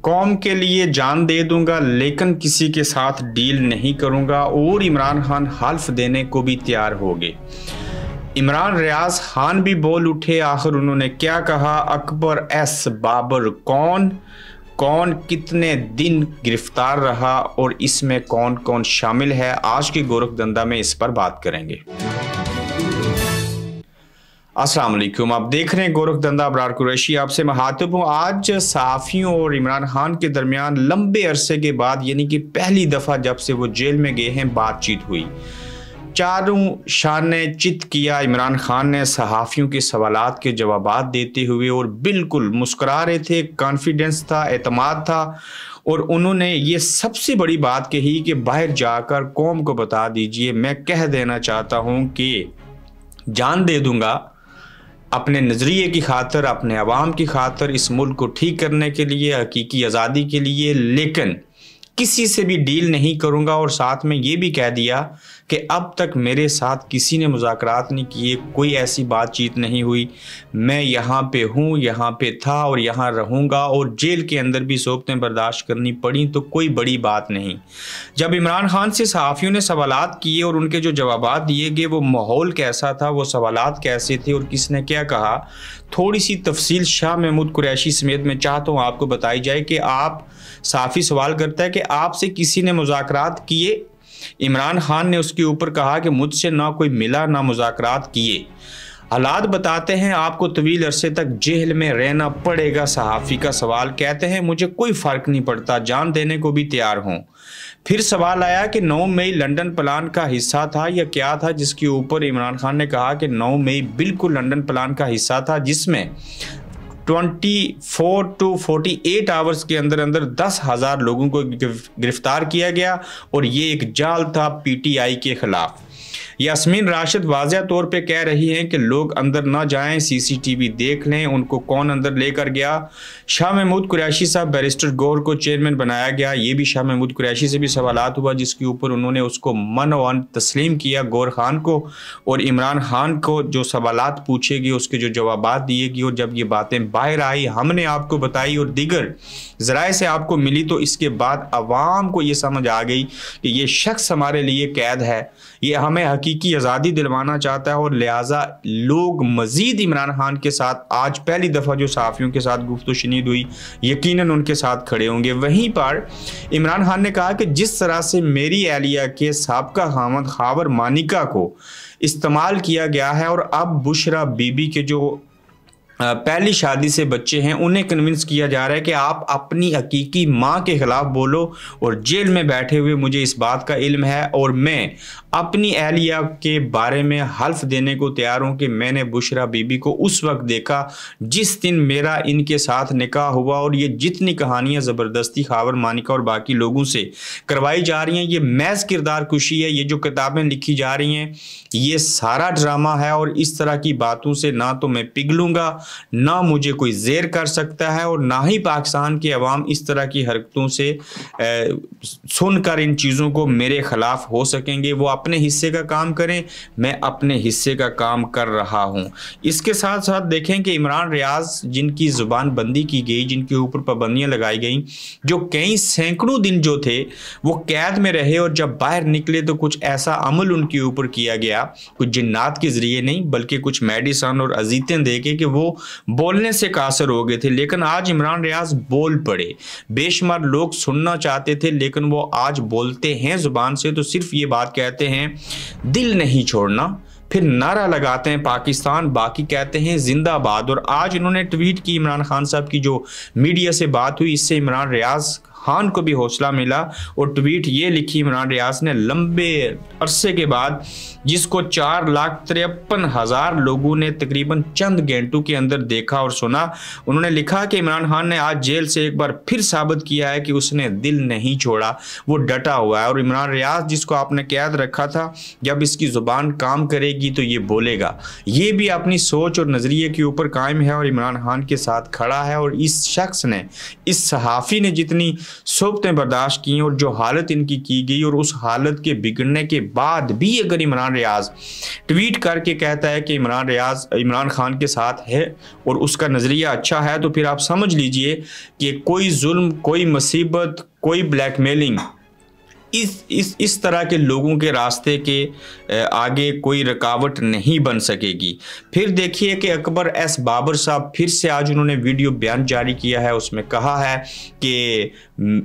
قوم کے لیے جان دے دوں گا لیکن کسی کے ساتھ ڈیل نہیں کروں گا، اور عمران خان حلف دینے کو بھی تیار ہو گئے۔ عمران ریاض خان بھی بول اٹھے، آخر انہوں نے کیا کہا؟ اکبر ایس بابر کون کتنے دن گرفتار رہا اور اس میں کون کون شامل ہے؟ آج کے گورکھ دھندا میں اس پر بات کریں گے۔ السلام علیکم، آپ دیکھ رہے ہیں گورکھ دھندا، ابرار قریشی آپ سے مخاطب ہوں۔ آج صحافیوں اور عمران خان کے درمیان لمبے عرصے کے بعد یعنی کہ پہلی دفعہ جب سے وہ جیل میں گئے ہیں بات چیت ہوئی۔ چاروں شان نے چت کیا۔ عمران خان نے صحافیوں کے سوالات کے جوابات دیتے ہوئے اور بالکل مسکرا رہے تھے، کانفیڈنس تھا، اعتماد تھا، اور انہوں نے یہ سب سے بڑی بات کہی کہ باہر جا کر قوم کو بتا دیجئے، میں کہہ دینا چاہتا ہوں کہ جان دے دوں گا اپنے نظریے کی خاطر، اپنے عوام کی خاطر، اس ملک کو ٹھیک کرنے کے لیے، حقیقی آزادی کے لیے، لیکن کسی سے بھی ڈیل نہیں کروں گا۔ اور ساتھ میں یہ بھی کہہ دیا کہ اب تک میرے ساتھ کسی نے مذاکرات نہیں کیے، کوئی ایسی بات چیت نہیں ہوئی، میں یہاں پہ ہوں، یہاں پہ تھا اور یہاں رہوں گا، اور جیل کے اندر بھی صحبتیں برداشت کرنی پڑیں تو کوئی بڑی بات نہیں۔ جب عمران خان سے صحافیوں نے سوالات کیے اور ان کے جو جوابات دیے گئے، وہ ماحول کیسا تھا، وہ سوالات کیسے تھے اور کس نے کیا کہا، تھوڑی سی تفصیل شاہ محمود قریشی سمیت میں چاہتا ہوں آپ کو بتائی جائے کہ آپ صحافی سوال کرتا ہے کہ آپ سے کسی نے مذاکرات کیے؟ عمران خان نے اس کے اوپر کہا کہ مجھ سے نہ کوئی ملا نہ مذاکرات کیے۔ حالات بتاتے ہیں آپ کو طویل عرصے تک جیل میں رہنا پڑے گا۔ صحافی کا سوال، کہتے ہیں مجھے کوئی فرق نہیں پڑتا، جان دینے کو بھی تیار ہوں۔ پھر سوال آیا کہ 9 مئی لنڈن پلان کا حصہ تھا یا کیا تھا، جس کے اوپر عمران خان نے کہا کہ 9 مئی بالکل لنڈن پلان کا حصہ تھا، جس میں 24 to 48 آورز کے اندر 10,000 لوگوں کو گرفتار کیا گیا، اور یہ ایک جال تھا پی ٹی آئی کے خلاف۔ یاسمین راشد واضح طور پہ کہہ رہی ہیں کہ لوگ اندر نہ جائیں، سی سی ٹی وی دیکھ لیں ان کو کون اندر لے کر گیا۔ شاہ محمود قریشی صاحب بیرسٹر گور کو چیئرمین بنایا گیا، یہ بھی شاہ محمود قریشی سے بھی سوالات ہوا، جس کے اوپر انہوں نے اس کو من وان تسلیم کیا گور خان کو، اور عمران خان کو جو سوالات پوچھے گئے اس کے جو جوابات دیے گئے، اور جب یہ باتیں باہر آئی ہم نے آپ کو بتائی اور دیگر ذرائع سے آپ کو ملی، تو اس کے بعد عوام کو یہ سمجھ آ گئی کہ یہ شخص ہمارے لیے قید ہے، یہ ہمیں حقیقی آزادی دلوانا چاہتا ہے، اور لہٰذا لوگ مزید عمران خان کے ساتھ آج پہلی دفعہ جو صحافیوں کے ساتھ گفت و شنید ہوئی یقیناً ان کے ساتھ کھڑے ہوں گے۔ وہیں پر عمران خان نے کہا کہ جس طرح سے میری اہلیہ کے سابقہ خاوند خاور مانیکا کو استعمال کیا گیا ہے، اور اب بشرا بی بی کے جو پہلی شادی سے بچے ہیں انہیں کنونس کیا جا رہا ہے کہ آپ اپنی حقیقی ماں کے خلاف بولو، اور جیل میں بیٹھے ہوئے مجھے اس بات کا علم ہے، اور میں اپنی اہلیہ کے بارے میں حلف دینے کو تیار ہوں کہ میں نے بشرا بی بی کو اس وقت دیکھا جس دن میرا ان کے ساتھ نکاح ہوا، اور یہ جتنی کہانیاں زبردستی خاور مانیکا اور باقی لوگوں سے کروائی جا رہی ہیں، یہ محض کردار کشی ہے، یہ جو کتابیں لکھی جا رہی ہیں یہ سارا ڈرامہ ہے، اور اس طرح کی باتوں سے نہ تو میں پگھلوں گا، نہ مجھے کوئی زیر کر سکتا ہے، اور نہ ہی پاکستان کے عوام اس طرح کی حرکتوں سے سن کر ان چیزوں کو میرے خلاف ہو سکیں گے۔ وہ اپنے حصے کا کام کریں، میں اپنے حصے کا کام کر رہا ہوں۔ اس کے ساتھ ساتھ دیکھیں کہ عمران ریاض جن کی زبان بندی کی گئی، جن کے اوپر پابندیاں لگائی گئیں، جو کئی سینکڑوں دن جو تھے وہ قید میں رہے، اور جب باہر نکلے تو کچھ ایسا عمل ان کے اوپر کیا گیا، کچھ جنات کے ذریعے نہیں بلکہ کچھ میڈیسن اور اذیتیں دے کے وہ بولنے سے قاصر ہو گئے تھے، لیکن آج عمران ریاض بول پڑے۔ بے شمار لوگ سننا چاہتے تھے لیکن وہ آج بولتے ہیں زبان سے تو صرف یہ بات کہتے ہیں دل نہیں چھوڑنا، پھر نعرہ لگاتے ہیں پاکستان، باقی کہتے ہیں زندہ باد۔ اور آج انہوں نے ٹویٹ کی، عمران خان صاحب کی جو میڈیا سے بات ہوئی، اس سے عمران ریاض خان کو بھی حوصلہ ملا، اور ٹویٹ یہ لکھی عمران ریاض نے لمبے عرصے کے بعد، جس کو 4,53,000 لوگوں نے تقریباً چند گھنٹوں کے اندر دیکھا اور سنا، انہوں نے لکھا کہ عمران خان نے آج جیل سے ایک بار پھر ثابت کیا ہے کہ اس نے دل نہیں چھوڑا، وہ ڈٹا ہوا ہے، اور عمران ریاض جس کو آپ نے قید رکھا تھا، جب اس کی زبان کام کرے گی تو یہ بولے گا، یہ بھی اپنی سوچ اور نظریے کے اوپر قائم ہے اور عمران خان کے ساتھ کھڑا ہے۔ اور اس شخص نے، اس صحافی نے جتنی सोबतें बर्दाश्त की और जो हालत इनकी की गई, और उस हालत के बिगड़ने के बाद भी अगर इमरान रियाज ट्वीट करके कहता है कि इमरान खान के साथ है और उसका नज़रिया अच्छा है, तो फिर आप समझ लीजिए कि कोई जुल्म, कोई मुसीबत, कोई ब्लैकमेलिंग इस तरह के लोगों के रास्ते के आगे कोई रुकावट नहीं बन सकेगी। फिर देखिए कि अकबर एस बाबर साहब फिर से आज उन्होंने वीडियो बयान जारी किया है, उसमें कहा है कि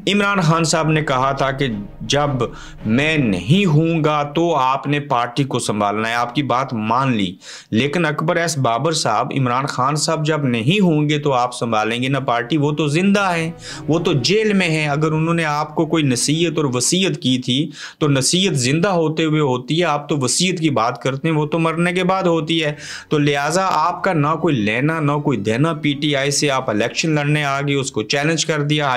इमरान खान साहब ने कहा था कि जब मैं नहीं हूँगा तो आपने पार्टी को संभालना है, आपकी बात मान ली। लेकिन अकबर एस बाबर साहब, इमरान खान साहब जब नहीं होंगे तो आप संभालेंगे ना पार्टी, वो तो जिंदा हैं, वो तो जेल में हैं। अगर उन्होंने आपको कोई नसीहत और वसीयत की थी तो नसीहत जिंदा होते हुए होती है, आप तो वसीयत की बात करते हैं, वो तो मरने के बाद होती है। तो लिहाजा आपका ना कोई लेना ना कोई देना पीटीआई से। आप इलेक्शन लड़ने आ गए, उसको चैलेंज कर दिया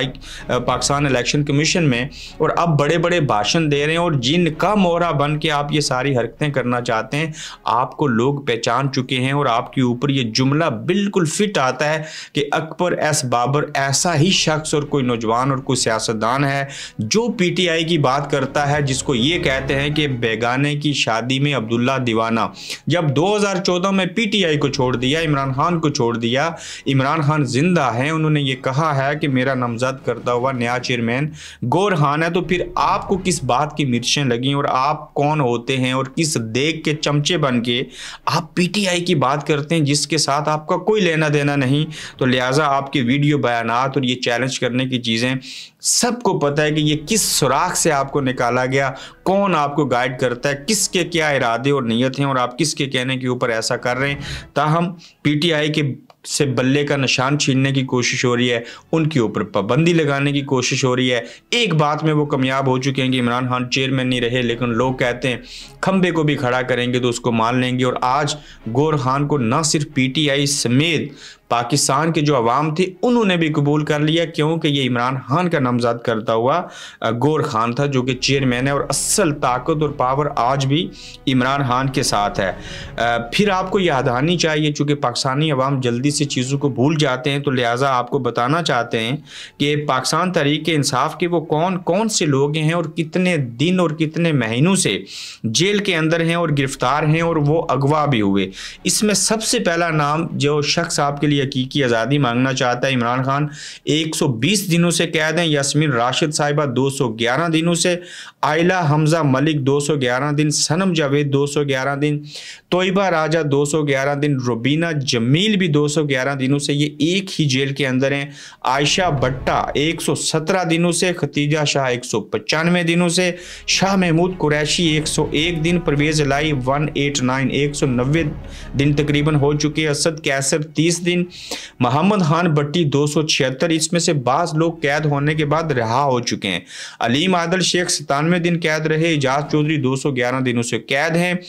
पाकिस्तान इलेक्शन कमीशन में, और अब बड़े बड़े भाषण दे रहे हैं, और जिनका मोहरा बन के आप ये सारी हरकतें करना चाहते हैं, आपको लोग पहचान चुके हैं। और आपके ऊपर ये जुमला बिल्कुल फिट आता है कि अकबर एस बाबर ऐसा ही शख्स और कोई नौजवान और कोई सियासतदान है जो पीटीआई की बात करता है, जिसको ये कहते हैं कि बेगाने की शादी में अब्दुल्ला दीवाना। जब 2014 में पीटीआई को छोड़ दिया, इमरान खान को छोड़ दिया, इमरान खान जिंदा है, उन्होंने ये कहा है कि मेरा नामजद करता हुआ नया चेयरमैन गौर खान है, तो फिर आपको किस बात की मिर्चें लगी और आप कौन होते हैं और किस देख के चमचे बन के आप पीटीआई की बात करते हैं जिसके साथ आपका कोई लेना देना नहीं। तो लिहाजा आपके वीडियो बयानात और ये चैलेंज करने की चीज़ें सबको पता है कि ये किस सुराख से आपको निकाला गया, कौन आपको गाइड करता है, किसके क्या इरादे और नीयत हैं, और आप किसके कहने के ऊपर ऐसा कर रहे हैं। ताहम पीटीआई के से बल्ले का निशान छीनने की कोशिश हो रही है, उनके ऊपर पाबंदी लगाने की कोशिश हो रही है। एक बात में वो कामयाब हो चुके हैं कि इमरान खान चेयरमैन नहीं रहे, लेकिन लोग कहते हैं खंबे को भी खड़ा करेंगे तो उसको मान लेंगे। और आज गौर खान को न सिर्फ पीटीआई समेत पाकिस्तान के जो अवाम थे उन्होंने भी कबूल कर लिया, क्योंकि ये इमरान खान का नामजद करता हुआ गौर खान था जो कि चेयरमैन है, और असल ताकत और पावर आज भी इमरान खान के साथ है। फिर आपको याद आनी चाहिए, चूँकि पाकिस्तानी अवाम जल्दी से चीज़ों को भूल जाते हैं, तो लिहाजा आपको बताना चाहते हैं कि पाकिस्तान तहरीक इंसाफ के वो कौन कौन से लोग हैं और कितने दिन और कितने महीनों से जेल के अंदर हैं और गिरफ्तार हैं, और वो अगवा भी हुए। इसमें सबसे पहला नाम जो शख्स आपके लिए हकीकी आज़ादी मांगना चाहता है, इमरान खान 120 दिनों से कैद हैं, यास्मीन राशिद साहिबा 211 दिनों से, आयला हमजा मलिक 211 दिन, सनम जावेद 211 दिन, तोयबा राजा 211 दिन, रुबीना जमील भी 211 दिनों से ये एक ही जेल के अंदर हैं, आयशा भट्टा 117 दिनों से, खतीजा शाह 195 दिनों से, शाह महमूद कुरैशी 101 दिन, परवेज लाई 189 190 दिन तकरीबन हो चुके, असद कैसर 30 दिन, मोहम्मद खान भट्टी 276, इसमें से बाज़ लोग कैद होने के बाद रिहा हो चुके हैं। अलीम आदल शेख 97 दिन कैद रहे, इजाज चौधरी 211 दिनों से कैद हैं,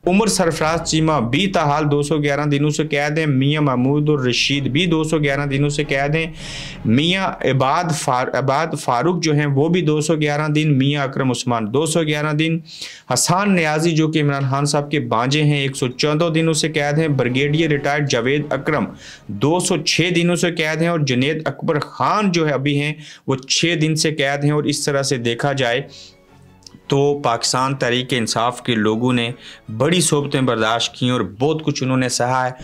उमर सरफराज चीमा भी ताहाल 211 दिनों से कैद हैं, मियाँ महमूद और रशीद भी 211 दिनों से कैद हैं, मियाँ इबाद फारूक जो हैं वो भी 211 दिन, मियाँ अकरम उस्मान 211 दिन, हसान नियाजी जो कि इमरान खान साहब के बांजे हैं 114 दिनों से कैद हैं, ब्रिगेडियर रिटायर्ड जावेद अकरम 206 दिनों से कैद हैं, और जुनैद अकबर खान जो है अभी हैं वो 6 दिन से कैद हैं। और इस तरह से देखा जाए तो पाकिस्तान तहरीक इंसाफ के लोगों ने बड़ी सोबतें बर्दाश्त की और बहुत कुछ उन्होंने सहा है।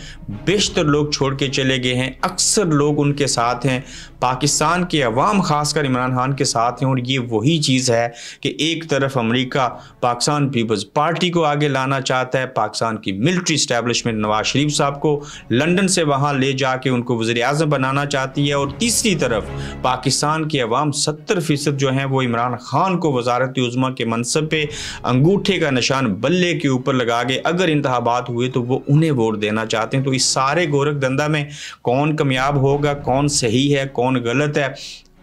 बेशतर लोग छोड़ के चले गए हैं, अक्सर लोग उनके साथ हैं, पाकिस्तान के अवाम खासकर इमरान खान के साथ हैं। और ये वही चीज़ है कि एक तरफ अमेरिका पाकिस्तान पीपल्स पार्टी को आगे लाना चाहता है, पाकिस्तान की मिलिट्री इस्टेब्लिशमेंट नवाज शरीफ साहब को लंदन से वहाँ ले जाके उनको वज़ीर-ए-आज़म बनाना चाहती है, और तीसरी तरफ पाकिस्तान के अवाम 70% जो हैं वो इमरान खान को वज़ारत उज़्मा के मनसब पे अंगूठे का निशान बल्ले के ऊपर लगा के अगर इंतखाबात हुए तो वो उन्हें वोट देना चाहते हैं। तो इस सारे गोरख धंधा में कौन कामयाब होगा, कौन सही है, कौन गलत है,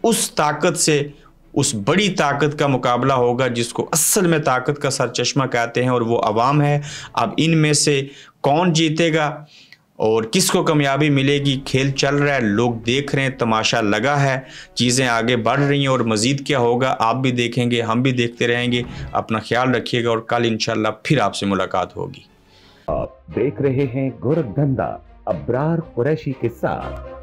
उस ताकत से, उस बड़ी ताकत का मुकाबला होगा जिसको असल में ताकत का सरचश्मा कहते हैं, और वो अवाम है। अब इनमें से कौन जीतेगा और किसको कामयाबी मिलेगी, खेल चल रहा है, लोग देख रहे हैं, तमाशा लगा है, चीज़ें आगे बढ़ रही हैं, और मज़ीद क्या होगा आप भी देखेंगे, हम भी देखते रहेंगे। अपना ख्याल रखिएगा और कल इंशाल्लाह फिर आपसे मुलाकात होगी। आप देख रहे हैं गोरख धंधा अब्रार कुरैशी के साथ।